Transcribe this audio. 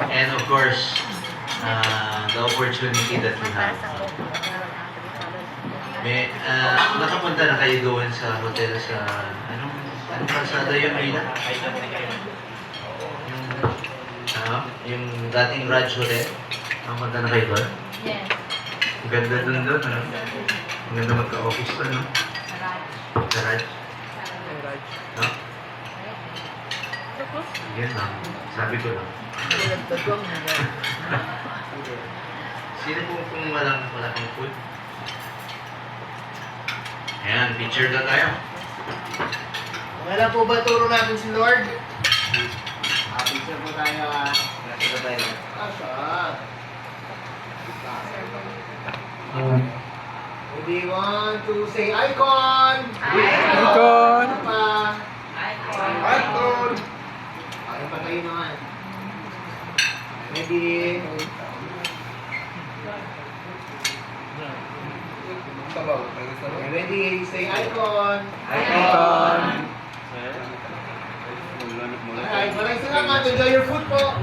And of course, the opportunity that we have. Nakapunta na kayo doon sa hotel sa, anong kalsada yun, Rina? Yung dating Raj Hotel. Nakapunta na kayo doon? Yes. Ang ganda doon, ano? Ang ganda magka-office doon, no? Sa Raj. No? Yan lang. Sabi ko lang. Sino kung walang food? Ayan, picture na tayo. Okay lang po ba turo natin si Lord? Picture po tayo. Picture tayo. Saan? Ready, 1, 2, say icon! Icon! Ano pa? Icon! Ay, pa kayo naman. Ready? Okay, ready, say icon! Icon! Alright, maraming salamat. Enjoy your food po!